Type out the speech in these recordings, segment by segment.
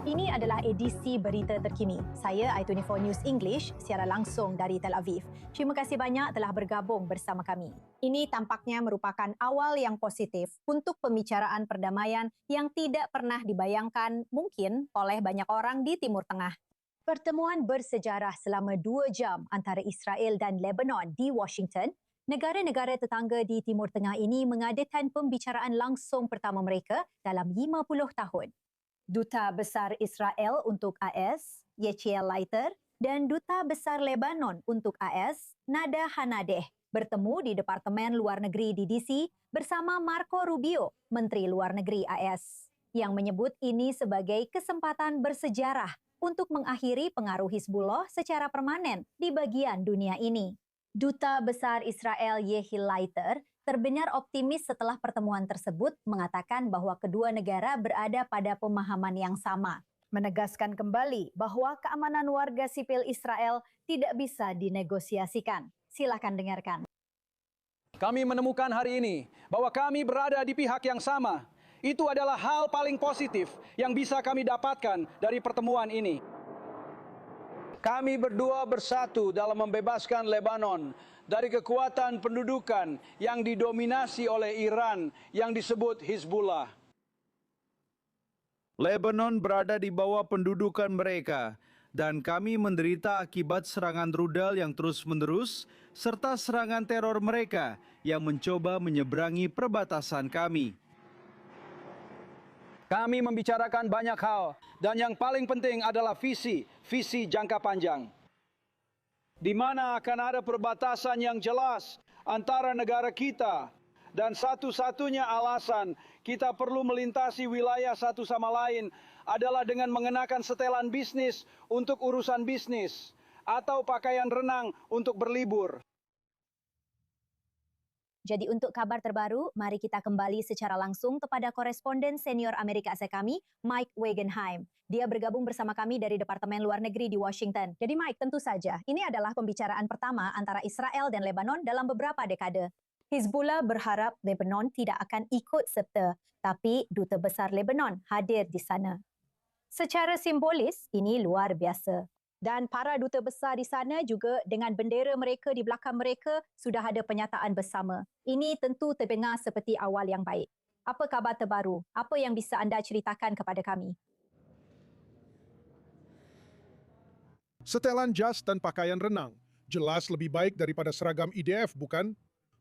Ini adalah edisi berita terkini. Saya i24 News English secara langsung dari Tel Aviv. Terima kasih banyak telah bergabung bersama kami. Ini tampaknya merupakan awal yang positif untuk pembicaraan perdamaian yang tidak pernah dibayangkan mungkin oleh banyak orang di Timur Tengah. Pertemuan bersejarah selama 2 jam antara Israel dan Lebanon di Washington. Negara-negara tetangga di Timur Tengah ini mengadakan pembicaraan langsung pertama mereka dalam 50 tahun. Duta Besar Israel untuk AS, Yechiel Leiter, dan Duta Besar Lebanon untuk AS, Nada Hanadeh, bertemu di Departemen Luar Negeri di DC bersama Marco Rubio, Menteri Luar Negeri AS, yang menyebut ini sebagai kesempatan bersejarah untuk mengakhiri pengaruh Hizbullah secara permanen di bagian dunia ini. Duta Besar Israel Yechiel Leiter terdengar optimis setelah pertemuan tersebut mengatakan bahwa kedua negara berada pada pemahaman yang sama. Menegaskan kembali bahwa keamanan warga sipil Israel tidak bisa dinegosiasikan. Silakan dengarkan. Kami menemukan hari ini bahwa kami berada di pihak yang sama. Itu adalah hal paling positif yang bisa kami dapatkan dari pertemuan ini. Kami berdua bersatu dalam membebaskan Lebanon dari kekuatan pendudukan yang didominasi oleh Iran yang disebut Hizbullah. Lebanon berada di bawah pendudukan mereka dan kami menderita akibat serangan rudal yang terus-menerus serta serangan teror mereka yang mencoba menyeberangi perbatasan kami. Kami membicarakan banyak hal dan yang paling penting adalah visi jangka panjang. Di mana akan ada perbatasan yang jelas antara negara kita dan satu-satunya alasan kita perlu melintasi wilayah satu sama lain adalah dengan mengenakan setelan bisnis untuk urusan bisnis atau pakaian renang untuk berlibur. Jadi untuk kabar terbaru, mari kita kembali secara langsung kepada koresponden senior Amerika Serikat kami, Mike Wagenheim. Dia bergabung bersama kami dari Departemen Luar Negeri di Washington. Jadi Mike, tentu saja, ini adalah pembicaraan pertama antara Israel dan Lebanon dalam beberapa dekade. Hizbullah berharap Lebanon tidak akan ikut serta, tapi Duta Besar Lebanon hadir di sana. Secara simbolis, ini luar biasa. Dan para duta besar di sana juga dengan bendera mereka di belakang mereka sudah ada pernyataan bersama. Ini tentu terdengar seperti awal yang baik. Apa khabar terbaru? Apa yang bisa anda ceritakan kepada kami? Setelan jas dan pakaian renang, jelas lebih baik daripada seragam IDF, bukan?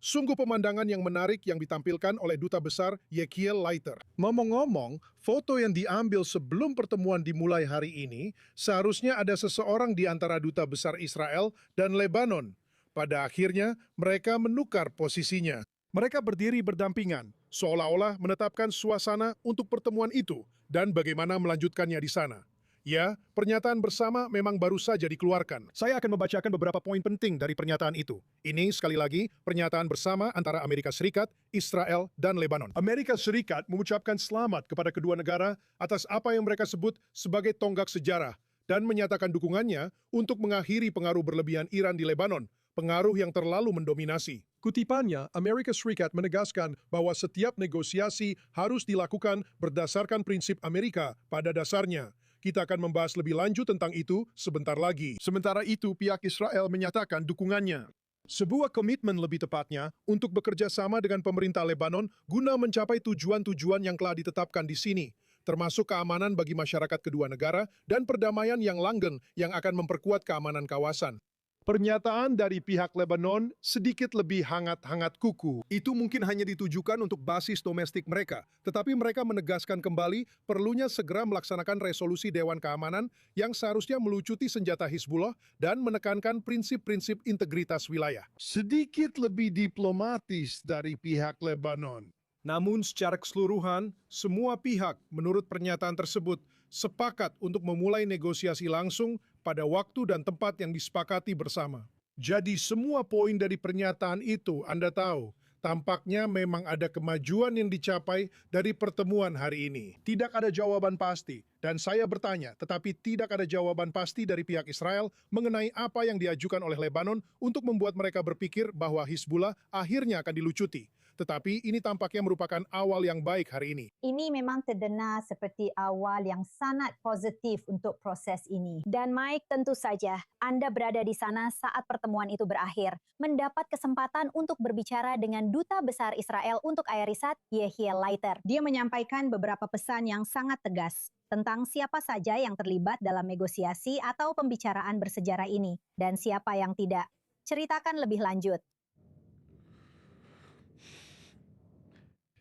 Sungguh pemandangan yang menarik yang ditampilkan oleh Duta Besar Yechiel Leiter. Ngomong-ngomong, foto yang diambil sebelum pertemuan dimulai hari ini, seharusnya ada seseorang di antara Duta Besar Israel dan Lebanon. Pada akhirnya, mereka menukar posisinya. Mereka berdiri berdampingan, seolah-olah menetapkan suasana untuk pertemuan itu dan bagaimana melanjutkannya di sana. Ya, pernyataan bersama memang baru saja dikeluarkan. Saya akan membacakan beberapa poin penting dari pernyataan itu. Ini sekali lagi pernyataan bersama antara Amerika Serikat, Israel, dan Lebanon. Amerika Serikat mengucapkan selamat kepada kedua negara atas apa yang mereka sebut sebagai tonggak sejarah dan menyatakan dukungannya untuk mengakhiri pengaruh berlebihan Iran di Lebanon, pengaruh yang terlalu mendominasi. Kutipannya, Amerika Serikat menegaskan bahwa setiap negosiasi harus dilakukan berdasarkan prinsip Amerika pada dasarnya. Kita akan membahas lebih lanjut tentang itu sebentar lagi. Sementara itu, pihak Israel menyatakan dukungannya. Sebuah komitmen lebih tepatnya untuk bekerja sama dengan pemerintah Lebanon guna mencapai tujuan-tujuan yang telah ditetapkan di sini, termasuk keamanan bagi masyarakat kedua negara dan perdamaian yang langgeng yang akan memperkuat keamanan kawasan. Pernyataan dari pihak Lebanon sedikit lebih hangat-hangat kuku. Itu mungkin hanya ditujukan untuk basis domestik mereka, tetapi mereka menegaskan kembali perlunya segera melaksanakan resolusi Dewan Keamanan yang seharusnya melucuti senjata Hizbullah dan menekankan prinsip-prinsip integritas wilayah. Sedikit lebih diplomatis dari pihak Lebanon. Namun secara keseluruhan, semua pihak menurut pernyataan tersebut sepakat untuk memulai negosiasi langsung pada waktu dan tempat yang disepakati bersama. Jadi semua poin dari pernyataan itu Anda tahu, tampaknya memang ada kemajuan yang dicapai dari pertemuan hari ini. Tidak ada jawaban pasti, dan saya bertanya, tetapi tidak ada jawaban pasti dari pihak Israel mengenai apa yang diajukan oleh Lebanon untuk membuat mereka berpikir bahwa Hizbullah akhirnya akan dilucuti. Tetapi ini tampaknya merupakan awal yang baik hari ini. Ini memang terdengar seperti awal yang sangat positif untuk proses ini. Dan Mike, tentu saja Anda berada di sana saat pertemuan itu berakhir, mendapat kesempatan untuk berbicara dengan Duta Besar Israel untuk Ayarisat, Yehiel Leiter. Dia menyampaikan beberapa pesan yang sangat tegas tentang siapa saja yang terlibat dalam negosiasi atau pembicaraan bersejarah ini dan siapa yang tidak. Ceritakan lebih lanjut.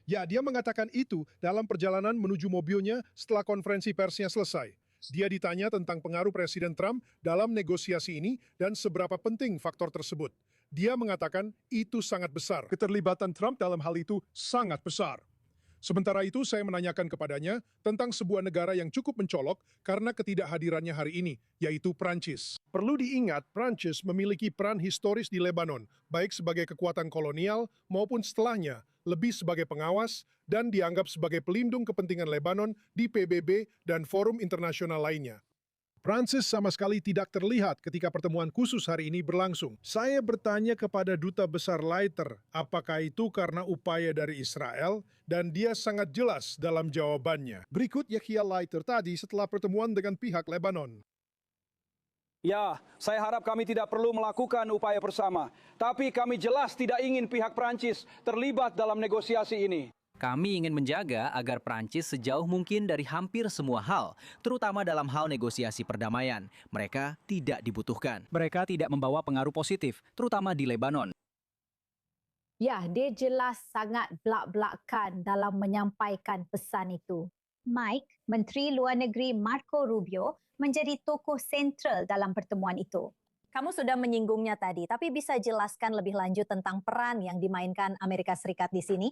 Ya, dia mengatakan itu dalam perjalanan menuju mobilnya setelah konferensi persnya selesai. Dia ditanya tentang pengaruh Presiden Trump dalam negosiasi ini dan seberapa penting faktor tersebut. Dia mengatakan itu sangat besar. Keterlibatan Trump dalam hal itu sangat besar. Sementara itu, saya menanyakan kepadanya tentang sebuah negara yang cukup mencolok karena ketidakhadirannya hari ini, yaitu Prancis. Perlu diingat, Prancis memiliki peran historis di Lebanon, baik sebagai kekuatan kolonial maupun setelahnya, lebih sebagai pengawas dan dianggap sebagai pelindung kepentingan Lebanon di PBB dan forum internasional lainnya. Prancis sama sekali tidak terlihat ketika pertemuan khusus hari ini berlangsung. Saya bertanya kepada Duta Besar Leiter, apakah itu karena upaya dari Israel, dan dia sangat jelas dalam jawabannya. Berikut Yehiel Leiter tadi setelah pertemuan dengan pihak Lebanon. Ya, saya harap kami tidak perlu melakukan upaya bersama. Tapi kami jelas tidak ingin pihak Prancis terlibat dalam negosiasi ini. Kami ingin menjaga agar Prancis sejauh mungkin dari hampir semua hal, terutama dalam hal negosiasi perdamaian. Mereka tidak dibutuhkan. Mereka tidak membawa pengaruh positif, terutama di Lebanon. Ya, dia jelas sangat belak-belakan dalam menyampaikan pesan itu. Mike, Menteri Luar Negeri Marco Rubio, menjadi tokoh sentral dalam pertemuan itu. Kamu sudah menyinggungnya tadi, tapi bisa jelaskan lebih lanjut tentang peran yang dimainkan Amerika Serikat di sini?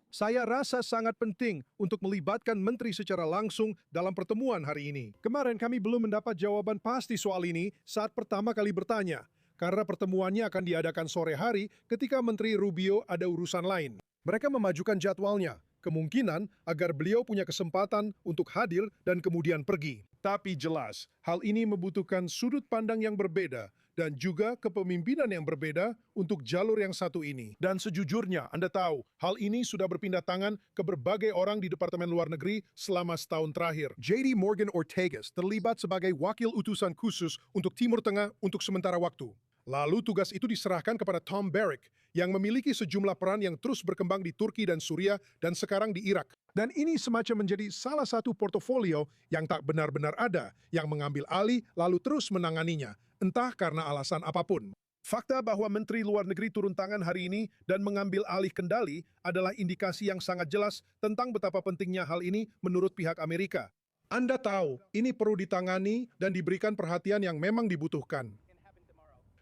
Saya rasa sangat penting untuk melibatkan menteri secara langsung dalam pertemuan hari ini. Kemarin kami belum mendapat jawaban pasti soal ini saat pertama kali bertanya, karena pertemuannya akan diadakan sore hari ketika Menteri Rubio ada urusan lain. Mereka memajukan jadwalnya, kemungkinan agar beliau punya kesempatan untuk hadir dan kemudian pergi. Tapi jelas, hal ini membutuhkan sudut pandang yang berbeda dan juga kepemimpinan yang berbeda untuk jalur yang satu ini. Dan sejujurnya, Anda tahu, hal ini sudah berpindah tangan ke berbagai orang di Departemen Luar Negeri selama setahun terakhir. J.D. Morgan Ortegas terlibat sebagai wakil utusan khusus untuk Timur Tengah untuk sementara waktu. Lalu tugas itu diserahkan kepada Tom Barrack, yang memiliki sejumlah peran yang terus berkembang di Turki dan Suriah dan sekarang di Irak. Dan ini semacam menjadi salah satu portofolio yang tak benar-benar ada, yang mengambil alih lalu terus menanganinya, entah karena alasan apapun. Fakta bahwa Menteri Luar Negeri turun tangan hari ini dan mengambil alih kendali adalah indikasi yang sangat jelas tentang betapa pentingnya hal ini menurut pihak Amerika. Anda tahu, ini perlu ditangani dan diberikan perhatian yang memang dibutuhkan.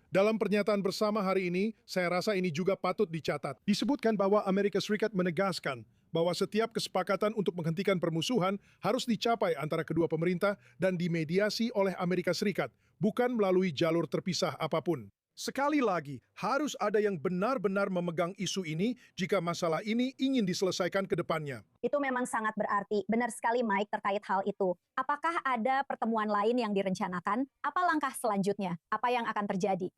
Dalam pernyataan bersama hari ini, saya rasa ini juga patut dicatat. Disebutkan bahwa Amerika Serikat menegaskan bahwa setiap kesepakatan untuk menghentikan permusuhan harus dicapai antara kedua pemerintah dan dimediasi oleh Amerika Serikat, bukan melalui jalur terpisah apapun. Sekali lagi, harus ada yang benar-benar memegang isu ini jika masalah ini ingin diselesaikan ke depannya. Itu memang sangat berarti. Benar sekali Mike terkait hal itu. Apakah ada pertemuan lain yang direncanakan? Apa langkah selanjutnya? Apa yang akan terjadi?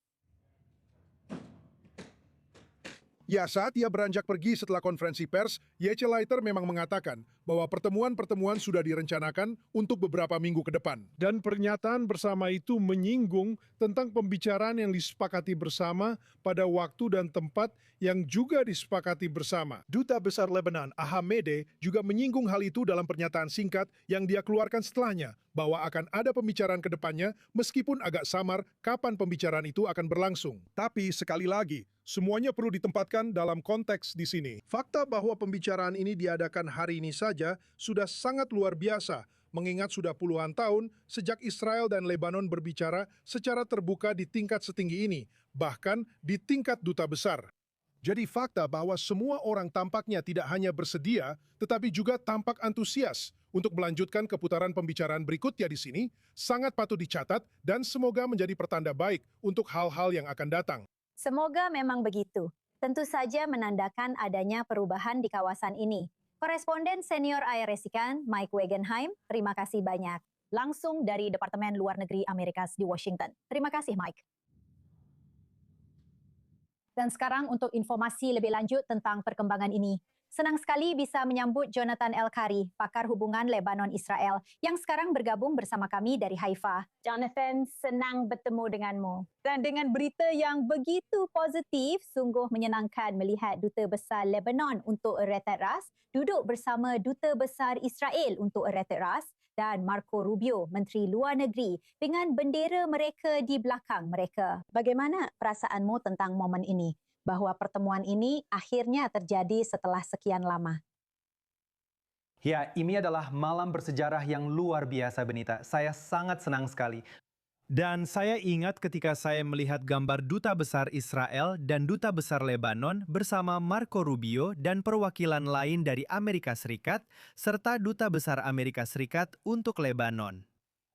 Ya, saat ia beranjak pergi setelah konferensi pers, Yehiel Leiter memang mengatakan bahwa pertemuan-pertemuan sudah direncanakan untuk beberapa minggu ke depan. Dan pernyataan bersama itu menyinggung tentang pembicaraan yang disepakati bersama pada waktu dan tempat yang juga disepakati bersama. Duta Besar Lebanon, Ahamede, juga menyinggung hal itu dalam pernyataan singkat yang dia keluarkan setelahnya, bahwa akan ada pembicaraan ke depannya meskipun agak samar kapan pembicaraan itu akan berlangsung. Tapi sekali lagi, semuanya perlu ditempatkan dalam konteks di sini. Fakta bahwa pembicaraan ini diadakan hari ini saja sudah sangat luar biasa, mengingat sudah puluhan tahun sejak Israel dan Lebanon berbicara secara terbuka di tingkat setinggi ini, bahkan di tingkat duta besar. Jadi fakta bahwa semua orang tampaknya tidak hanya bersedia, tetapi juga tampak antusias untuk melanjutkan keputaran pembicaraan berikutnya di sini, sangat patut dicatat dan semoga menjadi pertanda baik untuk hal-hal yang akan datang. Semoga memang begitu. Tentu saja menandakan adanya perubahan di kawasan ini. Koresponden senior IRSikan Mike Wagenheim, terima kasih banyak. Langsung dari Departemen Luar Negeri Amerika di Washington. Terima kasih Mike. Dan sekarang untuk informasi lebih lanjut tentang perkembangan ini. Senang sekali bisa menyambut Jonathan El-Kari, pakar hubungan Lebanon-Israel yang sekarang bergabung bersama kami dari Haifa. Jonathan, senang bertemu denganmu. Dan dengan berita yang begitu positif, sungguh menyenangkan melihat Duta Besar Lebanon untuk Erethat Ras duduk bersama Duta Besar Israel untuk Erethat Ras dan Marco Rubio, Menteri Luar Negeri, dengan bendera mereka di belakang mereka. Bagaimana perasaanmu tentang momen ini? Bahawa pertemuan ini akhirnya terjadi setelah sekian lama. Ya, ini adalah malam bersejarah yang luar biasa, Benita. Saya sangat senang sekali. Dan saya ingat ketika saya melihat gambar Duta Besar Israel dan Duta Besar Lebanon bersama Marco Rubio dan perwakilan lain dari Amerika Serikat, serta Duta Besar Amerika Serikat untuk Lebanon.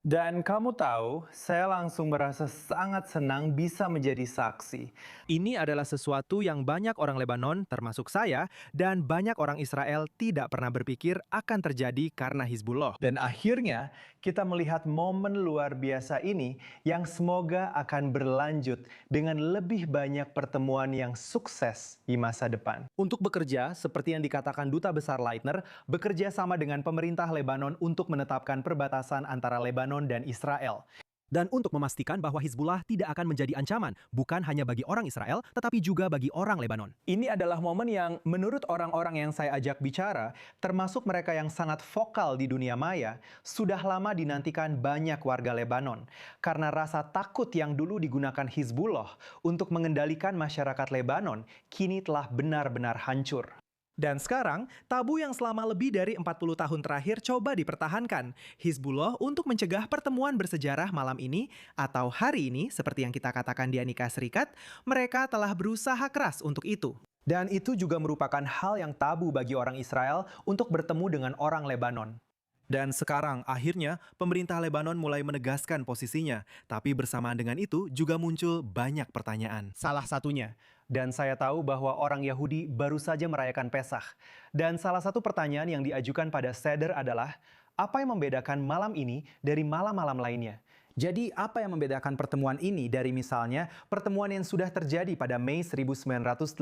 Dan kamu tahu, saya langsung merasa sangat senang bisa menjadi saksi. Ini adalah sesuatu yang banyak orang Lebanon, termasuk saya, dan banyak orang Israel tidak pernah berpikir akan terjadi karena Hizbullah. Dan akhirnya kita melihat momen luar biasa ini yang semoga akan berlanjut dengan lebih banyak pertemuan yang sukses di masa depan. Untuk bekerja, seperti yang dikatakan Duta Besar Leitner, bekerja sama dengan pemerintah Lebanon untuk menetapkan perbatasan antara Lebanon dan Israel. Dan untuk memastikan bahwa Hizbullah tidak akan menjadi ancaman, bukan hanya bagi orang Israel, tetapi juga bagi orang Lebanon. Ini adalah momen yang menurut orang-orang yang saya ajak bicara, termasuk mereka yang sangat vokal di dunia maya, sudah lama dinantikan banyak warga Lebanon. Karena rasa takut yang dulu digunakan Hizbullah untuk mengendalikan masyarakat Lebanon, kini telah benar-benar hancur. Dan sekarang, tabu yang selama lebih dari 40 tahun terakhir coba dipertahankan. Hizbullah untuk mencegah pertemuan bersejarah malam ini atau hari ini, seperti yang kita katakan di Amerika Serikat, mereka telah berusaha keras untuk itu. Dan itu juga merupakan hal yang tabu bagi orang Israel untuk bertemu dengan orang Lebanon. Dan sekarang, akhirnya, pemerintah Lebanon mulai menegaskan posisinya. Tapi bersamaan dengan itu, juga muncul banyak pertanyaan. Salah satunya, Dan saya tahu bahwa orang Yahudi baru saja merayakan Pesach. Dan salah satu pertanyaan yang diajukan pada Seder adalah, apa yang membedakan malam ini dari malam-malam lainnya? Jadi apa yang membedakan pertemuan ini dari misalnya pertemuan yang sudah terjadi pada Mei 1983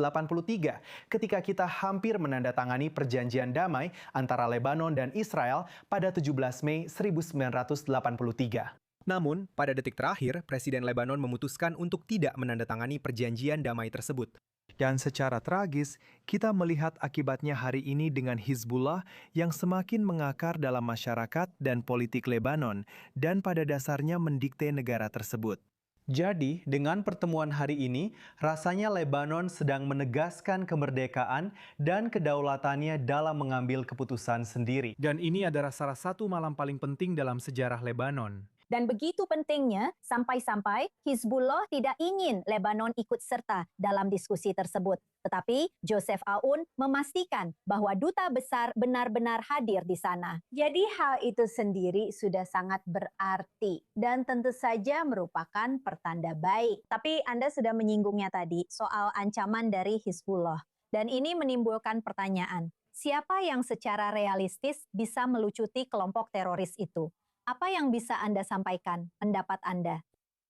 ketika kita hampir menandatangani perjanjian damai antara Lebanon dan Israel pada 17 Mei 1983. namun, pada detik terakhir, Presiden Lebanon memutuskan untuk tidak menandatangani perjanjian damai tersebut. Dan secara tragis, kita melihat akibatnya hari ini dengan Hizbullah yang semakin mengakar dalam masyarakat dan politik Lebanon dan pada dasarnya mendikte negara tersebut. Jadi, dengan pertemuan hari ini, rasanya Lebanon sedang menegaskan kemerdekaan dan kedaulatannya dalam mengambil keputusan sendiri. Dan ini adalah salah satu malam paling penting dalam sejarah Lebanon. Dan begitu pentingnya sampai-sampai Hizbullah tidak ingin Lebanon ikut serta dalam diskusi tersebut. Tetapi Joseph Aoun memastikan bahwa duta besar benar-benar hadir di sana. Jadi hal itu sendiri sudah sangat berarti dan tentu saja merupakan pertanda baik. Tapi Anda sudah menyinggungnya tadi soal ancaman dari Hizbullah. Dan ini menimbulkan pertanyaan, siapa yang secara realistis bisa melucuti kelompok teroris itu? Apa yang bisa Anda sampaikan, pendapat Anda?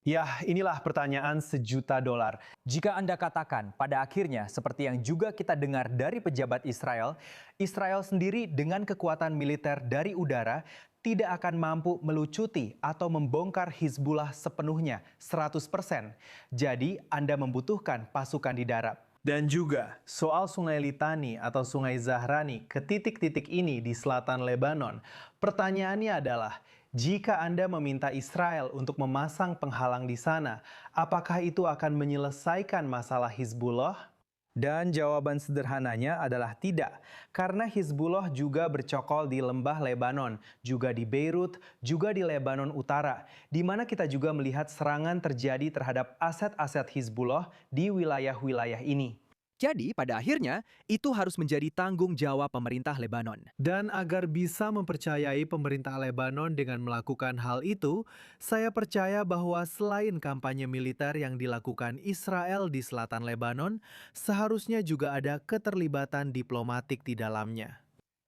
Ya, inilah pertanyaan $1.000.000. Jika Anda katakan, pada akhirnya, seperti yang juga kita dengar dari pejabat Israel, Israel sendiri dengan kekuatan militer dari udara tidak akan mampu melucuti atau membongkar Hizbullah sepenuhnya, 100%. Jadi, Anda membutuhkan pasukan di darat. Dan juga soal Sungai Litani atau Sungai Zahrani ke titik-titik ini di selatan Lebanon, pertanyaannya adalah, jika Anda meminta Israel untuk memasang penghalang di sana, apakah itu akan menyelesaikan masalah Hizbullah? Dan jawaban sederhananya adalah tidak, karena Hizbullah juga bercokol di lembah Lebanon, juga di Beirut, juga di Lebanon Utara, di mana kita juga melihat serangan terjadi terhadap aset-aset Hizbullah di wilayah-wilayah ini. Jadi, pada akhirnya, itu harus menjadi tanggung jawab pemerintah Lebanon. Dan agar bisa mempercayai pemerintah Lebanon dengan melakukan hal itu, saya percaya bahwa selain kampanye militer yang dilakukan Israel di selatan Lebanon, seharusnya juga ada keterlibatan diplomatik di dalamnya.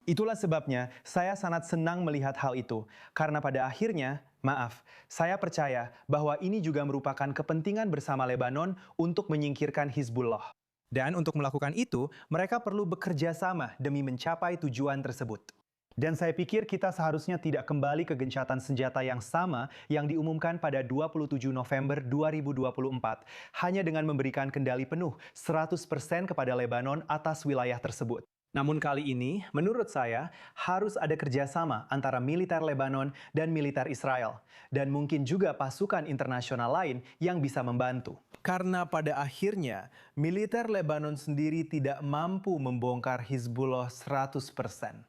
Itulah sebabnya saya sangat senang melihat hal itu, karena pada akhirnya Maaf, saya percaya bahwa ini juga merupakan kepentingan bersama Lebanon untuk menyingkirkan Hizbullah. Dan untuk melakukan itu, mereka perlu bekerja sama demi mencapai tujuan tersebut. Dan saya pikir kita seharusnya tidak kembali ke gencatan senjata yang sama yang diumumkan pada 27 November 2024, hanya dengan memberikan kendali penuh 100% kepada Lebanon atas wilayah tersebut. Namun kali ini, menurut saya, harus ada kerjasama antara militer Lebanon dan militer Israel. Dan mungkin juga pasukan internasional lain yang bisa membantu. Karena pada akhirnya, militer Lebanon sendiri tidak mampu membongkar Hizbullah 100%.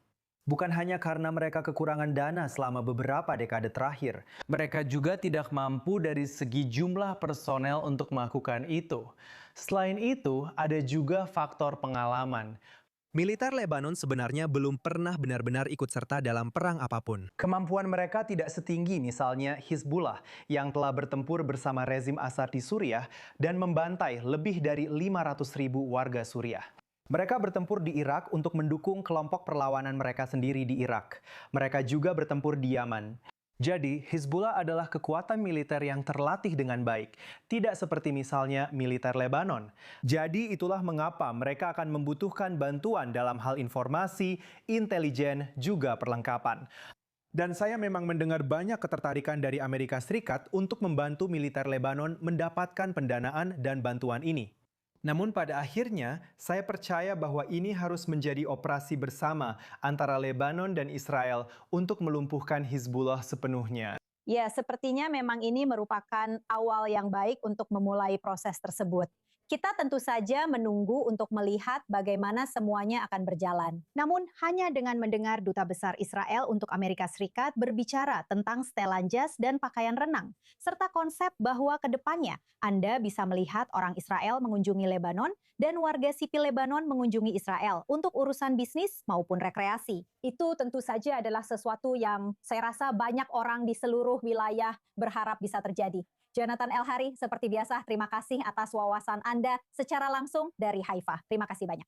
Bukan hanya karena mereka kekurangan dana selama beberapa dekade terakhir. Mereka juga tidak mampu dari segi jumlah personel untuk melakukan itu. Selain itu, ada juga faktor pengalaman. Militer Lebanon sebenarnya belum pernah benar-benar ikut serta dalam perang apapun. Kemampuan mereka tidak setinggi misalnya Hizbullah yang telah bertempur bersama rezim Assad di Suriah dan membantai lebih dari 500.000 warga Suriah. Mereka bertempur di Irak untuk mendukung kelompok perlawanan mereka sendiri di Irak. Mereka juga bertempur di Yaman. Jadi, Hizbullah adalah kekuatan militer yang terlatih dengan baik, tidak seperti misalnya militer Lebanon. Jadi, itulah mengapa mereka akan membutuhkan bantuan dalam hal informasi, intelijen, juga perlengkapan. Dan saya memang mendengar banyak ketertarikan dari Amerika Serikat untuk membantu militer Lebanon mendapatkan pendanaan dan bantuan ini. Namun pada akhirnya, saya percaya bahwa ini harus menjadi operasi bersama antara Lebanon dan Israel untuk melumpuhkan Hizbullah sepenuhnya. Ya, sepertinya memang ini merupakan awal yang baik untuk memulai proses tersebut. Kita tentu saja menunggu untuk melihat bagaimana semuanya akan berjalan. Namun, hanya dengan mendengar Duta Besar Israel untuk Amerika Serikat berbicara tentang setelan jas dan pakaian renang, serta konsep bahwa ke depannya Anda bisa melihat orang Israel mengunjungi Lebanon dan warga sipil Lebanon mengunjungi Israel untuk urusan bisnis maupun rekreasi. Itu tentu saja adalah sesuatu yang saya rasa banyak orang di seluruh wilayah berharap bisa terjadi. Jonathan El-Hari, seperti biasa, terima kasih atas wawasan Anda secara langsung dari Haifa. Terima kasih banyak.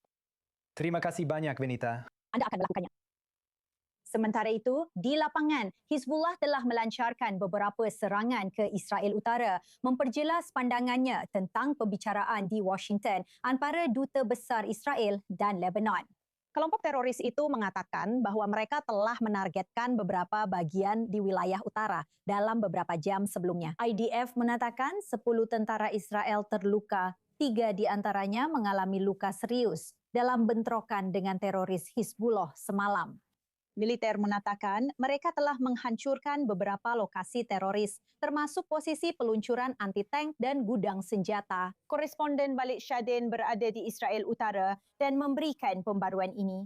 Terima kasih banyak, Benita. Anda akan melakukannya. Sementara itu, di lapangan, Hizbullah telah melancarkan beberapa serangan ke Israel Utara, memperjelas pandangannya tentang pembicaraan di Washington antara Duta Besar Israel dan Lebanon. Kelompok teroris itu mengatakan bahwa mereka telah menargetkan beberapa bagian di wilayah utara dalam beberapa jam sebelumnya. IDF mengatakan 10 tentara Israel terluka, 3 di antaranya mengalami luka serius dalam bentrokan dengan teroris Hizbullah semalam. Militer mengatakan mereka telah menghancurkan beberapa lokasi teroris, termasuk posisi peluncuran anti-tank dan gudang senjata. Koresponden Balik Syadin berada di Israel Utara dan memberikan pembaruan ini.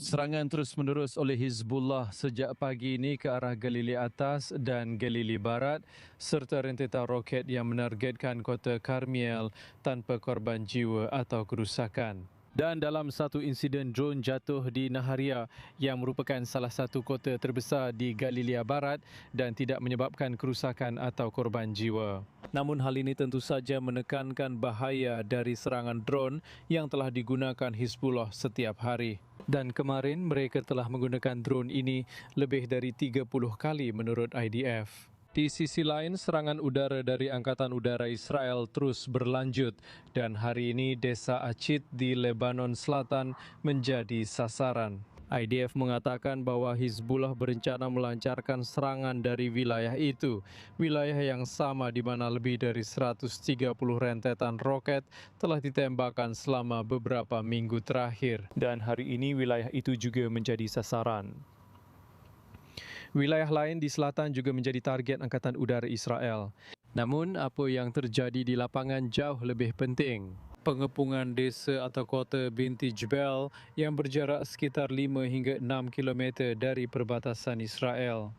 Serangan terus-menerus oleh Hizbullah sejak pagi ini ke arah Galili Atas dan Galili Barat serta rentetan roket yang menargetkan kota Karmiel tanpa korban jiwa atau kerusakan. Dan dalam satu insiden drone jatuh di Naharia yang merupakan salah satu kota terbesar di Galilea Barat dan tidak menyebabkan kerusakan atau korban jiwa. Namun hal ini tentu saja menekankan bahaya dari serangan drone yang telah digunakan Hizbullah setiap hari. Dan kemarin mereka telah menggunakan drone ini lebih dari 30 kali menurut IDF. Di sisi lain, serangan udara dari Angkatan Udara Israel terus berlanjut dan hari ini desa Acit di Lebanon Selatan menjadi sasaran. IDF mengatakan bahwa Hizbullah berencana melancarkan serangan dari wilayah itu, wilayah yang sama di mana lebih dari 130 rentetan roket telah ditembakkan selama beberapa minggu terakhir. Dan hari ini wilayah itu juga menjadi sasaran. Wilayah lain di selatan juga menjadi target Angkatan Udara Israel. Namun, apa yang terjadi di lapangan jauh lebih penting. Pengepungan desa atau kota Binti Jbel yang berjarak sekitar 5 hingga 6 km dari perbatasan Israel.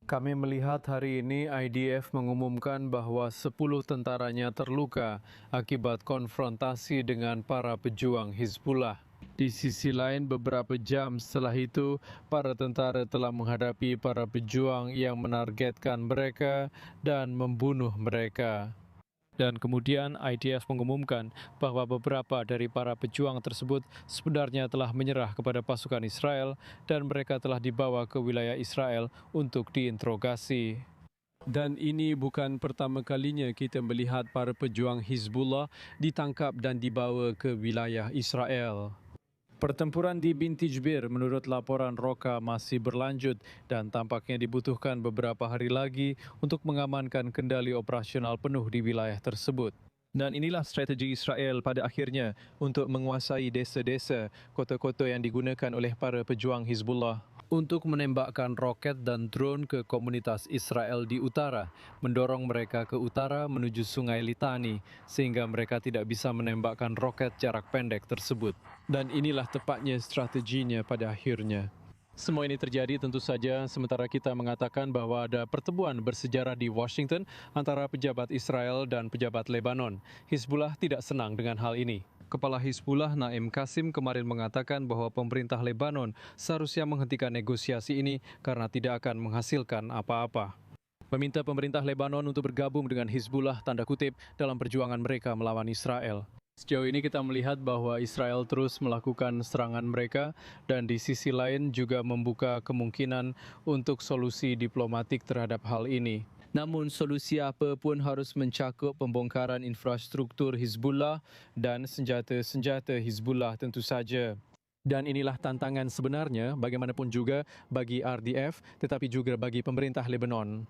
Kami melihat hari ini IDF mengumumkan bahawa 10 tentaranya terluka akibat konfrontasi dengan para pejuang Hizbullah. Di sisi lain, beberapa jam setelah itu, para tentara telah menghadapi para pejuang yang menargetkan mereka dan membunuh mereka. Dan kemudian IDF mengumumkan bahwa beberapa dari para pejuang tersebut sebenarnya telah menyerah kepada pasukan Israel dan mereka telah dibawa ke wilayah Israel untuk diinterogasi. Dan ini bukan pertama kalinya kita melihat para pejuang Hizbullah ditangkap dan dibawa ke wilayah Israel. Pertempuran di Binti Jbir menurut laporan Roka masih berlanjut dan tampaknya dibutuhkan beberapa hari lagi untuk mengamankan kendali operasional penuh di wilayah tersebut. Dan inilah strategi Israel pada akhirnya untuk menguasai desa-desa, kota-kota yang digunakan oleh para pejuang Hizbullah untuk menembakkan roket dan drone ke komunitas Israel di utara, mendorong mereka ke utara menuju Sungai Litani sehingga mereka tidak bisa menembakkan roket jarak pendek tersebut. Dan inilah tepatnya strateginya pada akhirnya. Semua ini terjadi tentu saja sementara kita mengatakan bahwa ada pertemuan bersejarah di Washington antara pejabat Israel dan pejabat Lebanon. Hizbullah tidak senang dengan hal ini. Kepala Hizbullah Naim Qasim kemarin mengatakan bahwa pemerintah Lebanon seharusnya menghentikan negosiasi ini karena tidak akan menghasilkan apa-apa. Meminta pemerintah Lebanon untuk bergabung dengan Hizbullah tanda kutip dalam perjuangan mereka melawan Israel. Sejauh ini kita melihat bahwa Israel terus melakukan serangan mereka dan di sisi lain juga membuka kemungkinan untuk solusi diplomatik terhadap hal ini. Namun solusi apa pun harus mencakup pembongkaran infrastruktur Hizbullah dan senjata-senjata Hizbullah tentu saja. Dan inilah tantangan sebenarnya bagaimanapun juga bagi RDF tetapi juga bagi pemerintah Lebanon.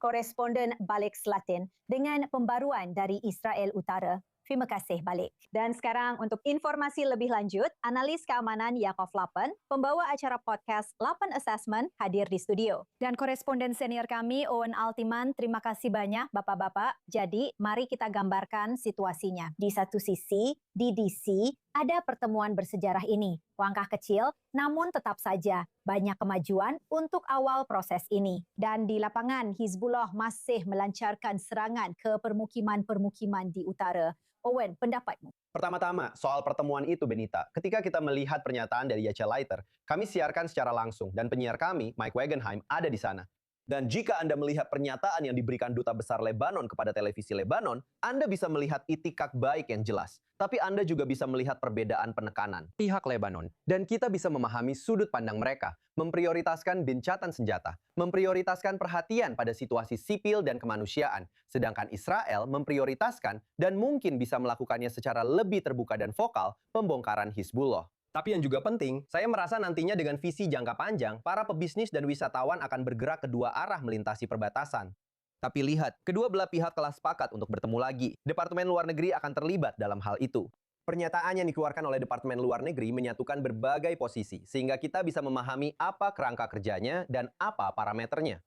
Koresponden Balik Selatin dengan pembaruan dari Israel Utara. Terima kasih Balik. Dan sekarang untuk informasi lebih lanjut, analis keamanan Yaakov Lapan, pembawa acara podcast Lapan Assessment hadir di studio. Dan koresponden senior kami Owen Altiman, terima kasih banyak Bapak-Bapak. Jadi mari kita gambarkan situasinya. Di satu sisi, di DC, ada pertemuan bersejarah ini. Langkah kecil, namun tetap saja banyak kemajuan untuk awal proses ini. Dan di lapangan, Hizbullah masih melancarkan serangan ke permukiman-permukiman di utara. Owen, pendapatmu? Pertama-tama, soal pertemuan itu, Benita. Ketika kita melihat pernyataan dari Yacha Leiter, kami siarkan secara langsung dan penyiar kami, Mike Wagenheim, ada di sana. Dan jika Anda melihat pernyataan yang diberikan Duta Besar Lebanon kepada televisi Lebanon, Anda bisa melihat itikad baik yang jelas. Tapi Anda juga bisa melihat perbedaan penekanan pihak Lebanon. Dan kita bisa memahami sudut pandang mereka, memprioritaskan gencatan senjata, memprioritaskan perhatian pada situasi sipil dan kemanusiaan. Sedangkan Israel memprioritaskan dan mungkin bisa melakukannya secara lebih terbuka dan vokal, pembongkaran Hizbullah. Tapi yang juga penting, saya merasa nantinya dengan visi jangka panjang, para pebisnis dan wisatawan akan bergerak ke dua arah melintasi perbatasan. Tapi lihat, kedua belah pihak telah sepakat untuk bertemu lagi. Departemen Luar Negeri akan terlibat dalam hal itu. Pernyataan yang dikeluarkan oleh Departemen Luar Negeri menyatukan berbagai posisi, sehingga kita bisa memahami apa kerangka kerjanya dan apa parameternya.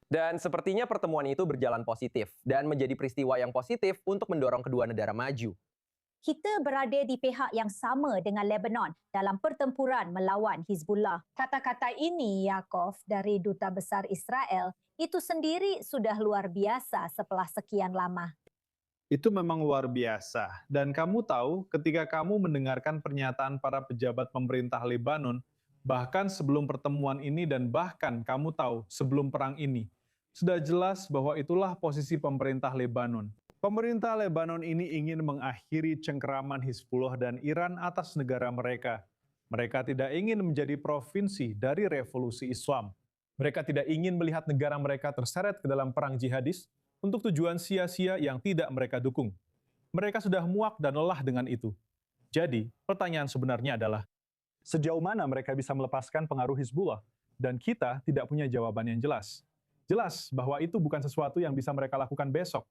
Dan sepertinya pertemuan itu berjalan positif, dan menjadi peristiwa yang positif untuk mendorong kedua negara maju. Kita berada di pihak yang sama dengan Lebanon dalam pertempuran melawan Hizbullah. Kata-kata ini, Yaakov, dari Duta Besar Israel, itu sendiri sudah luar biasa setelah sekian lama. Itu memang luar biasa. Dan kamu tahu, ketika kamu mendengarkan pernyataan para pejabat pemerintah Lebanon, bahkan sebelum pertemuan ini dan bahkan kamu tahu sebelum perang ini, sudah jelas bahwa itulah posisi pemerintah Lebanon. Pemerintah Lebanon ini ingin mengakhiri cengkeraman Hizbullah dan Iran atas negara mereka. Mereka tidak ingin menjadi provinsi dari revolusi Islam. Mereka tidak ingin melihat negara mereka terseret ke dalam perang jihadis untuk tujuan sia-sia yang tidak mereka dukung. Mereka sudah muak dan lelah dengan itu. Jadi, pertanyaan sebenarnya adalah, sejauh mana mereka bisa melepaskan pengaruh Hizbullah? Dan kita tidak punya jawaban yang jelas. Jelas bahwa itu bukan sesuatu yang bisa mereka lakukan besok.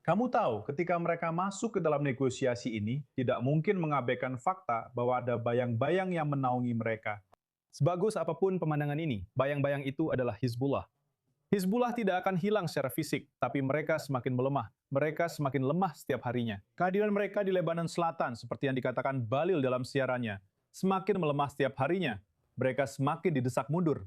Kamu tahu, ketika mereka masuk ke dalam negosiasi ini, tidak mungkin mengabaikan fakta bahwa ada bayang-bayang yang menaungi mereka. Sebagus apapun pemandangan ini, bayang-bayang itu adalah Hizbullah. Hizbullah tidak akan hilang secara fisik, tapi mereka semakin melemah. Mereka semakin lemah setiap harinya. Kehadiran mereka di Lebanon Selatan, seperti yang dikatakan Balil dalam siarannya, semakin melemah setiap harinya. Mereka semakin didesak mundur.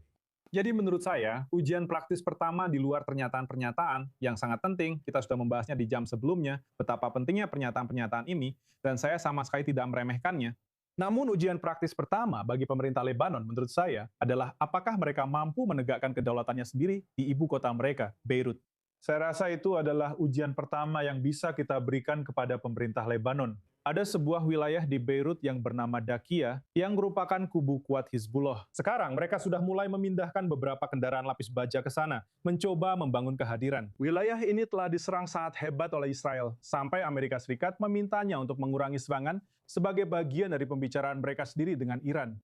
Jadi menurut saya, ujian praktis pertama di luar pernyataan-pernyataan yang sangat penting, kita sudah membahasnya di jam sebelumnya, betapa pentingnya pernyataan-pernyataan ini, dan saya sama sekali tidak meremehkannya. Namun ujian praktis pertama bagi pemerintah Lebanon menurut saya adalah apakah mereka mampu menegakkan kedaulatannya sendiri di ibu kota mereka, Beirut. Saya rasa itu adalah ujian pertama yang bisa kita berikan kepada pemerintah Lebanon. Ada sebuah wilayah di Beirut yang bernama Dakia yang merupakan kubu kuat Hizbullah. Sekarang mereka sudah mulai memindahkan beberapa kendaraan lapis baja ke sana, mencoba membangun kehadiran. Wilayah ini telah diserang sangat hebat oleh Israel, sampai Amerika Serikat memintanya untuk mengurangi serangan sebagai bagian dari pembicaraan mereka sendiri dengan Iran.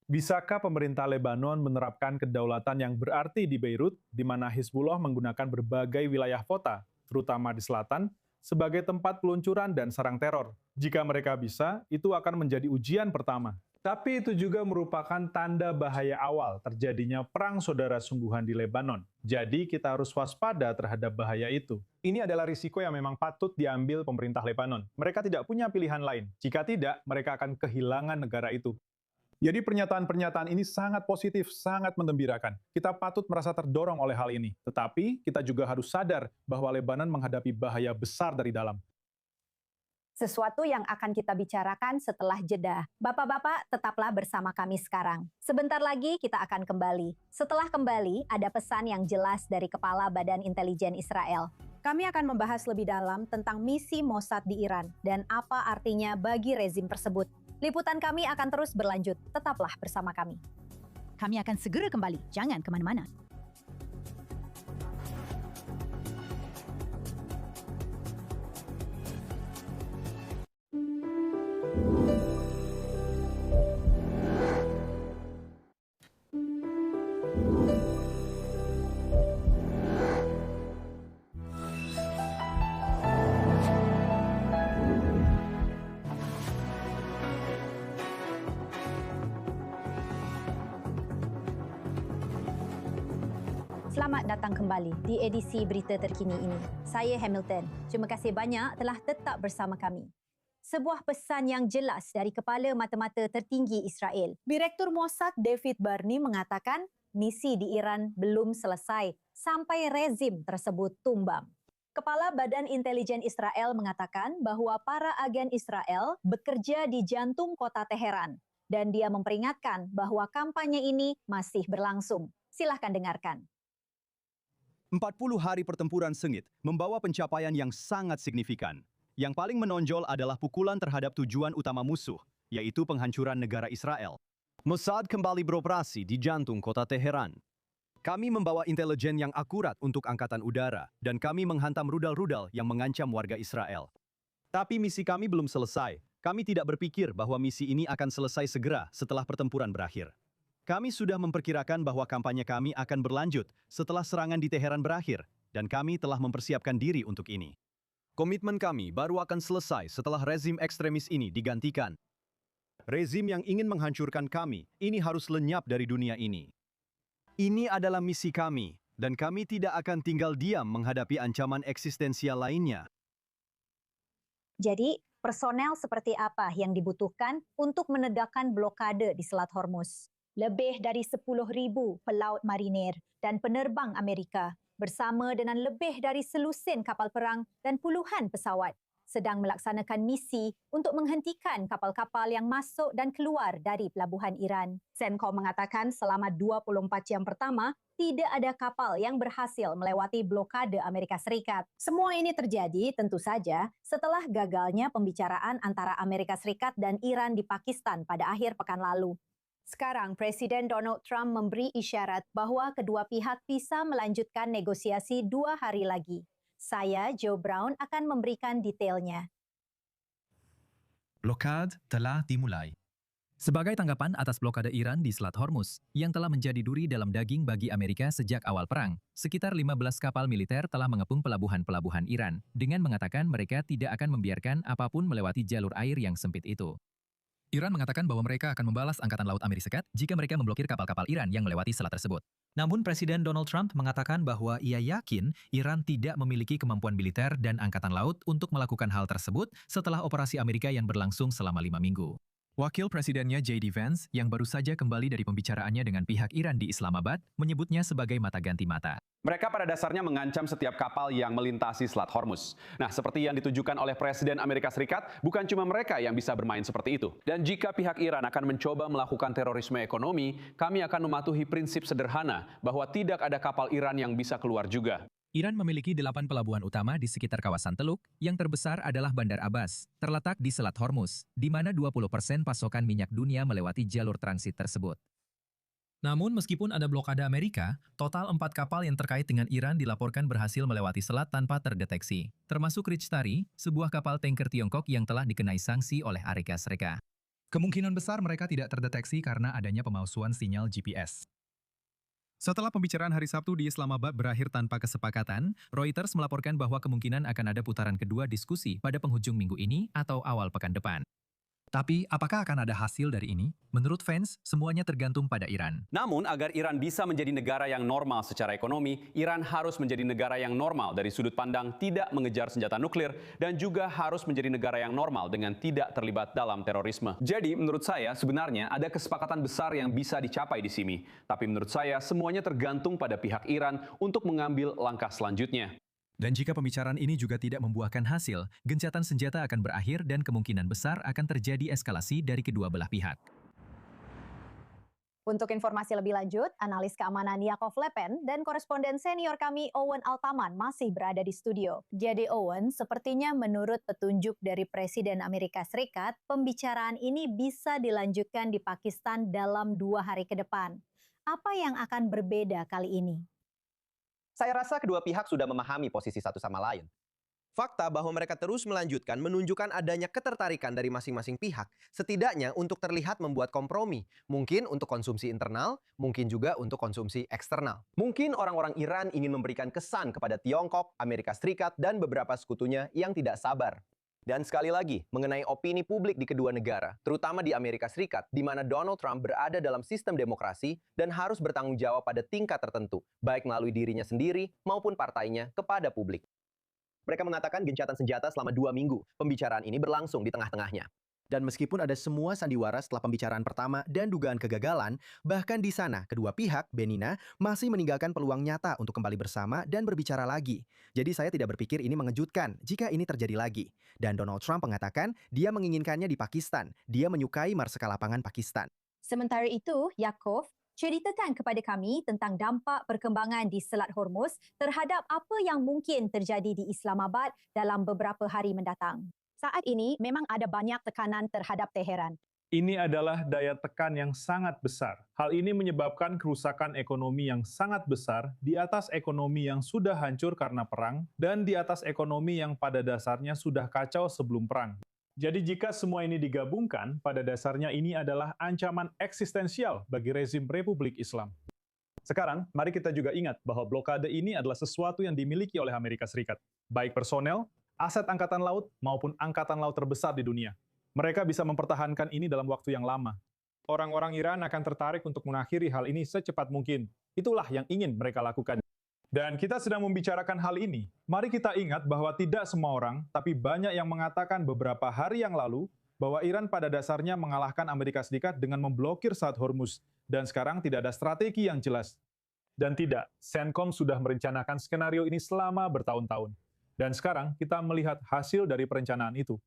Bisakah pemerintah Lebanon menerapkan kedaulatan yang berarti di Beirut, di mana Hizbullah menggunakan berbagai wilayah kota, terutama di selatan, sebagai tempat peluncuran dan sarang teror? Jika mereka bisa, itu akan menjadi ujian pertama. Tapi itu juga merupakan tanda bahaya awal terjadinya perang saudara sungguhan di Lebanon. Jadi kita harus waspada terhadap bahaya itu. Ini adalah risiko yang memang patut diambil pemerintah Lebanon. Mereka tidak punya pilihan lain. Jika tidak, mereka akan kehilangan negara itu. Jadi pernyataan-pernyataan ini sangat positif, sangat menggembirakan. Kita patut merasa terdorong oleh hal ini. Tetapi kita juga harus sadar bahwa Lebanon menghadapi bahaya besar dari dalam. Sesuatu yang akan kita bicarakan setelah jeda. Bapak-bapak, tetaplah bersama kami sekarang. Sebentar lagi kita akan kembali. Setelah kembali, ada pesan yang jelas dari Kepala Badan Intelijen Israel. Kami akan membahas lebih dalam tentang misi Mossad di Iran dan apa artinya bagi rezim tersebut. Liputan kami akan terus berlanjut. Tetaplah bersama kami. Kami akan segera kembali. Jangan kemana-mana. Selamat datang kembali di edisi berita terkini ini. Saya Hamilton. Terima kasih banyak telah tetap bersama kami. Sebuah pesan yang jelas dari Kepala Mata-Mata Tertinggi Israel. Direktur Mossad David Barney mengatakan misi di Iran belum selesai sampai rezim tersebut tumbang. Kepala Badan Intelijen Israel mengatakan bahwa para agen Israel bekerja di jantung kota Teheran dan dia memperingatkan bahwa kampanye ini masih berlangsung. Silahkan dengarkan. 40 hari pertempuran sengit membawa pencapaian yang sangat signifikan. Yang paling menonjol adalah pukulan terhadap tujuan utama musuh, yaitu penghancuran negara Israel. Mossad kembali beroperasi di jantung kota Teheran. Kami membawa intelijen yang akurat untuk angkatan udara, dan kami menghantam rudal-rudal yang mengancam warga Israel. Tapi misi kami belum selesai. Kami tidak berpikir bahwa misi ini akan selesai segera setelah pertempuran berakhir. Kami sudah memperkirakan bahwa kampanye kami akan berlanjut setelah serangan di Teheran berakhir, dan kami telah mempersiapkan diri untuk ini. Komitmen kami baru akan selesai setelah rezim ekstremis ini digantikan. Rezim yang ingin menghancurkan kami, ini harus lenyap dari dunia ini. Ini adalah misi kami, dan kami tidak akan tinggal diam menghadapi ancaman eksistensial lainnya. Jadi, personel seperti apa yang dibutuhkan untuk menegakkan blokade di Selat Hormuz? Lebih dari 10,000 pelaut marinir dan penerbang Amerika bersama dengan lebih dari selusin kapal perang dan puluhan pesawat sedang melaksanakan misi untuk menghentikan kapal-kapal yang masuk dan keluar dari pelabuhan Iran. CENTCOM mengatakan selama 24 jam pertama, tidak ada kapal yang berhasil melewati blokade Amerika Serikat. Semua ini terjadi tentu saja setelah gagalnya pembicaraan antara Amerika Serikat dan Iran di Pakistan pada akhir pekan lalu. Sekarang, Presiden Donald Trump memberi isyarat bahwa kedua pihak bisa melanjutkan negosiasi 2 hari lagi. Saya, Joe Brown, akan memberikan detailnya. Blokade telah dimulai. Sebagai tanggapan atas blokade Iran di Selat Hormuz, yang telah menjadi duri dalam daging bagi Amerika sejak awal perang, sekitar 15 kapal militer telah mengepung pelabuhan-pelabuhan Iran dengan mengatakan mereka tidak akan membiarkan apapun melewati jalur air yang sempit itu. Iran mengatakan bahwa mereka akan membalas Angkatan Laut Amerika Serikat jika mereka memblokir kapal-kapal Iran yang melewati selat tersebut. Namun Presiden Donald Trump mengatakan bahwa ia yakin Iran tidak memiliki kemampuan militer dan angkatan laut untuk melakukan hal tersebut setelah operasi Amerika yang berlangsung selama 5 minggu. Wakil Presidennya J.D. Vance, yang baru saja kembali dari pembicaraannya dengan pihak Iran di Islamabad, menyebutnya sebagai mata ganti mata. Mereka pada dasarnya mengancam setiap kapal yang melintasi Selat Hormuz. Nah, seperti yang ditujukan oleh Presiden Amerika Serikat, bukan cuma mereka yang bisa bermain seperti itu. Dan jika pihak Iran akan mencoba melakukan terorisme ekonomi, kami akan mematuhi prinsip sederhana bahwa tidak ada kapal Iran yang bisa keluar juga. Iran memiliki 8 pelabuhan utama di sekitar kawasan Teluk, yang terbesar adalah Bandar Abbas, terletak di Selat Hormuz, di mana 20% pasokan minyak dunia melewati jalur transit tersebut. Namun meskipun ada blokade Amerika, total 4 kapal yang terkait dengan Iran dilaporkan berhasil melewati selat tanpa terdeteksi, termasuk Rijtari, sebuah kapal tanker Tiongkok yang telah dikenai sanksi oleh Amerika Serikat. Kemungkinan besar mereka tidak terdeteksi karena adanya pemalsuan sinyal GPS. Setelah pembicaraan hari Sabtu di Islamabad berakhir tanpa kesepakatan, Reuters melaporkan bahwa kemungkinan akan ada putaran kedua diskusi pada penghujung minggu ini atau awal pekan depan. Tapi, apakah akan ada hasil dari ini? Menurut fans, semuanya tergantung pada Iran. Namun, agar Iran bisa menjadi negara yang normal secara ekonomi, Iran harus menjadi negara yang normal dari sudut pandang tidak mengejar senjata nuklir dan juga harus menjadi negara yang normal dengan tidak terlibat dalam terorisme. Jadi, menurut saya, sebenarnya ada kesepakatan besar yang bisa dicapai di sini. Tapi menurut saya, semuanya tergantung pada pihak Iran untuk mengambil langkah selanjutnya. Dan jika pembicaraan ini juga tidak membuahkan hasil, gencatan senjata akan berakhir dan kemungkinan besar akan terjadi eskalasi dari kedua belah pihak. Untuk informasi lebih lanjut, analis keamanan Yakov Lepen dan koresponden senior kami Owen Altaman masih berada di studio. Jadi Owen, sepertinya menurut petunjuk dari Presiden Amerika Serikat, pembicaraan ini bisa dilanjutkan di Pakistan dalam 2 hari ke depan. Apa yang akan berbeda kali ini? Saya rasa kedua pihak sudah memahami posisi satu sama lain. Fakta bahwa mereka terus melanjutkan menunjukkan adanya ketertarikan dari masing-masing pihak, setidaknya untuk terlihat membuat kompromi. Mungkin untuk konsumsi internal, mungkin juga untuk konsumsi eksternal. Mungkin orang-orang Iran ingin memberikan kesan kepada Tiongkok, Amerika Serikat, dan beberapa sekutunya yang tidak sabar. Dan sekali lagi, mengenai opini publik di kedua negara, terutama di Amerika Serikat, di mana Donald Trump berada dalam sistem demokrasi dan harus bertanggung jawab pada tingkat tertentu, baik melalui dirinya sendiri maupun partainya kepada publik. Mereka mengatakan gencatan senjata selama 2 minggu. Pembicaraan ini berlangsung di tengah-tengahnya. Dan meskipun ada semua sandiwara setelah pembicaraan pertama dan dugaan kegagalan, bahkan di sana kedua pihak, Benina, masih meninggalkan peluang nyata untuk kembali bersama dan berbicara lagi. Jadi saya tidak berpikir ini mengejutkan jika ini terjadi lagi. Dan Donald Trump mengatakan dia menginginkannya di Pakistan. Dia menyukai marsikal lapangan Pakistan. Sementara itu, Yakov, ceritakan kepada kami tentang dampak perkembangan di Selat Hormuz terhadap apa yang mungkin terjadi di Islamabad dalam beberapa hari mendatang. Saat ini memang ada banyak tekanan terhadap Teheran. Ini adalah daya tekan yang sangat besar. Hal ini menyebabkan kerusakan ekonomi yang sangat besar di atas ekonomi yang sudah hancur karena perang dan di atas ekonomi yang pada dasarnya sudah kacau sebelum perang. Jadi jika semua ini digabungkan, pada dasarnya ini adalah ancaman eksistensial bagi rezim Republik Islam. Sekarang, mari kita juga ingat bahwa blokade ini adalah sesuatu yang dimiliki oleh Amerika Serikat, baik personel, aset angkatan laut, maupun angkatan laut terbesar di dunia. Mereka bisa mempertahankan ini dalam waktu yang lama. Orang-orang Iran akan tertarik untuk mengakhiri hal ini secepat mungkin. Itulah yang ingin mereka lakukan. Dan kita sedang membicarakan hal ini. Mari kita ingat bahwa tidak semua orang, tapi banyak yang mengatakan beberapa hari yang lalu bahwa Iran pada dasarnya mengalahkan Amerika Serikat dengan memblokir Selat Hormuz. Dan sekarang tidak ada strategi yang jelas. Dan tidak, CENTCOM sudah merencanakan skenario ini selama bertahun-tahun. Dan sekarang kita melihat hasil dari perencanaan itu.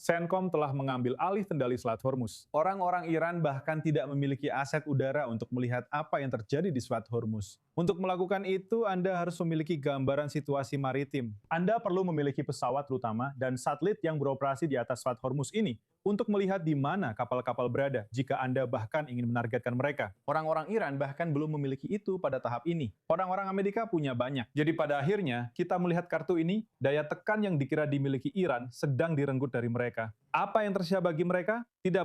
CENTCOM telah mengambil alih kendali Selat Hormuz. Orang-orang Iran bahkan tidak memiliki aset udara untuk melihat apa yang terjadi di Selat Hormuz. Untuk melakukan itu, Anda harus memiliki gambaran situasi maritim. Anda perlu memiliki pesawat terutama dan satelit yang beroperasi di atas Selat Hormuz ini untuk melihat di mana kapal-kapal berada jika Anda bahkan ingin menargetkan mereka. Orang-orang Iran bahkan belum memiliki itu pada tahap ini. Orang-orang Amerika punya banyak. Jadi pada akhirnya, kita melihat kartu ini, daya tekan yang dikira dimiliki Iran sedang direnggut dari mereka. Apa yang tersisa bagi mereka? Tidak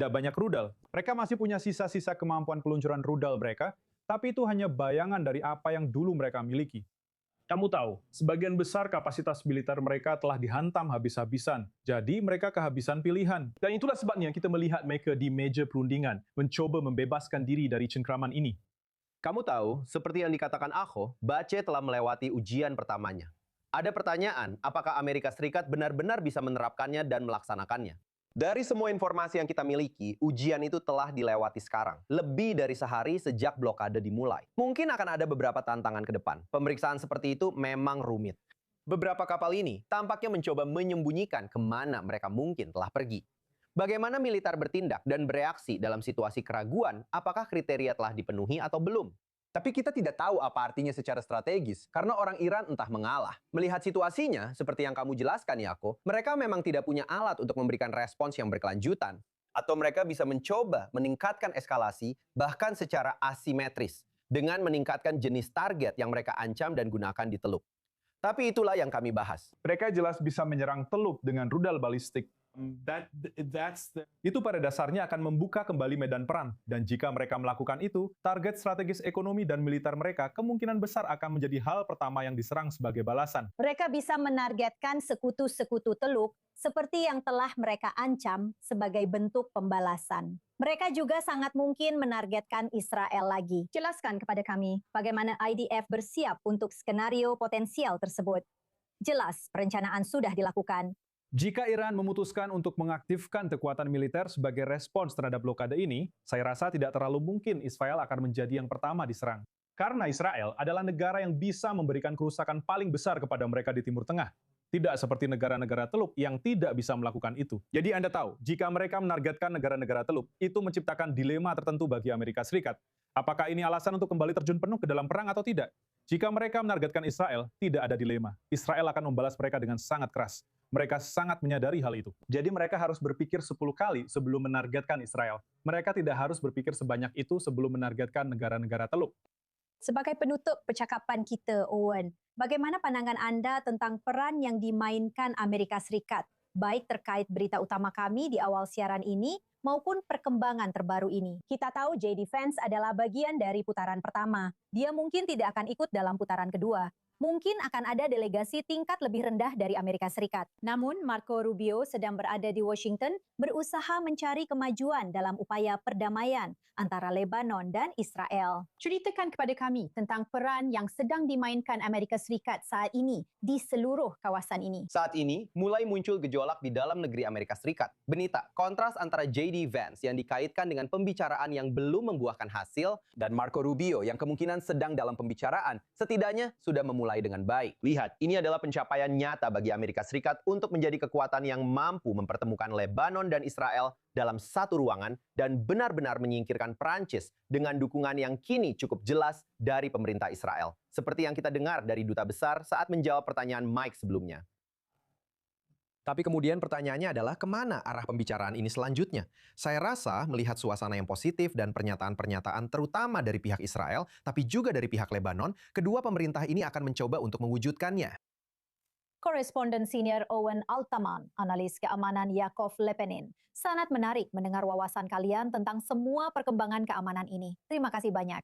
banyak rudal. Mereka masih punya sisa-sisa kemampuan peluncuran rudal mereka, tapi itu hanya bayangan dari apa yang dulu mereka miliki. Kamu tahu, sebagian besar kapasitas militer mereka telah dihantam habis-habisan. Jadi mereka kehabisan pilihan. Dan itulah sebabnya kita melihat mereka di meja perundingan, mencoba membebaskan diri dari cengkraman ini. Kamu tahu, seperti yang dikatakan Aho, Bache telah melewati ujian pertamanya. Ada pertanyaan, apakah Amerika Serikat benar-benar bisa menerapkannya dan melaksanakannya? Dari semua informasi yang kita miliki, ujian itu telah dilewati sekarang. Lebih dari sehari sejak blokade dimulai. Mungkin akan ada beberapa tantangan ke depan. Pemeriksaan seperti itu memang rumit. Beberapa kapal ini tampaknya mencoba menyembunyikan kemana mereka mungkin telah pergi. Bagaimana militer bertindak dan bereaksi dalam situasi keraguan apakah kriteria telah dipenuhi atau belum? Tapi kita tidak tahu apa artinya secara strategis, karena orang Iran entah mengalah. Melihat situasinya, seperti yang kamu jelaskan Yako, mereka memang tidak punya alat untuk memberikan respons yang berkelanjutan. Atau mereka bisa mencoba meningkatkan eskalasi, bahkan secara asimetris, dengan meningkatkan jenis target yang mereka ancam dan gunakan di Teluk. Tapi itulah yang kami bahas. Mereka jelas bisa menyerang Teluk dengan rudal balistik. Itu pada dasarnya akan membuka kembali medan perang. Dan jika mereka melakukan itu, target strategis ekonomi dan militer mereka kemungkinan besar akan menjadi hal pertama yang diserang sebagai balasan. Mereka bisa menargetkan sekutu-sekutu Teluk seperti yang telah mereka ancam sebagai bentuk pembalasan. Mereka juga sangat mungkin menargetkan Israel lagi. Jelaskan kepada kami bagaimana IDF bersiap untuk skenario potensial tersebut. Jelas perencanaan sudah dilakukan. Jika Iran memutuskan untuk mengaktifkan kekuatan militer sebagai respons terhadap blokade ini, saya rasa tidak terlalu mungkin Israel akan menjadi yang pertama diserang. Karena Israel adalah negara yang bisa memberikan kerusakan paling besar kepada mereka di Timur Tengah. Tidak seperti negara-negara Teluk yang tidak bisa melakukan itu. Jadi Anda tahu, jika mereka menargetkan negara-negara Teluk, itu menciptakan dilema tertentu bagi Amerika Serikat. Apakah ini alasan untuk kembali terjun penuh ke dalam perang atau tidak? Jika mereka menargetkan Israel, tidak ada dilema. Israel akan membalas mereka dengan sangat keras. Mereka sangat menyadari hal itu. Jadi mereka harus berpikir 10 kali sebelum menargetkan Israel. Mereka tidak harus berpikir sebanyak itu sebelum menargetkan negara-negara Teluk. Sebagai penutup percakapan kita, Owen, bagaimana pandangan anda tentang peran yang dimainkan Amerika Serikat, baik terkait berita utama kami di awal siaran ini, maupun perkembangan terbaru ini? Kita tahu JD Vance adalah bagian dari putaran pertama. Dia mungkin tidak akan ikut dalam putaran kedua. Mungkin akan ada delegasi tingkat lebih rendah dari Amerika Serikat. Namun, Marco Rubio sedang berada di Washington berusaha mencari kemajuan dalam upaya perdamaian antara Lebanon dan Israel. Ceritakan kepada kami tentang peran yang sedang dimainkan Amerika Serikat saat ini di seluruh kawasan ini. Saat ini, mulai muncul gejolak di dalam negeri Amerika Serikat. Benita, kontras antara JD Vance yang dikaitkan dengan pembicaraan yang belum membuahkan hasil, dan Marco Rubio yang kemungkinan sedang dalam pembicaraan, setidaknya sudah memulai dengan baik. Lihat, ini adalah pencapaian nyata bagi Amerika Serikat untuk menjadi kekuatan yang mampu mempertemukan Lebanon dan Israel dalam satu ruangan dan benar-benar menyingkirkan Perancis dengan dukungan yang kini cukup jelas dari pemerintah Israel. Seperti yang kita dengar dari duta besar saat menjawab pertanyaan Mike sebelumnya. Tapi kemudian pertanyaannya adalah kemana arah pembicaraan ini selanjutnya? Saya rasa melihat suasana yang positif dan pernyataan-pernyataan terutama dari pihak Israel, tapi juga dari pihak Lebanon, kedua pemerintah ini akan mencoba untuk mewujudkannya. Koresponden senior Owen Altaman, analis keamanan Yakov Lepenin. Sangat menarik mendengar wawasan kalian tentang semua perkembangan keamanan ini. Terima kasih banyak.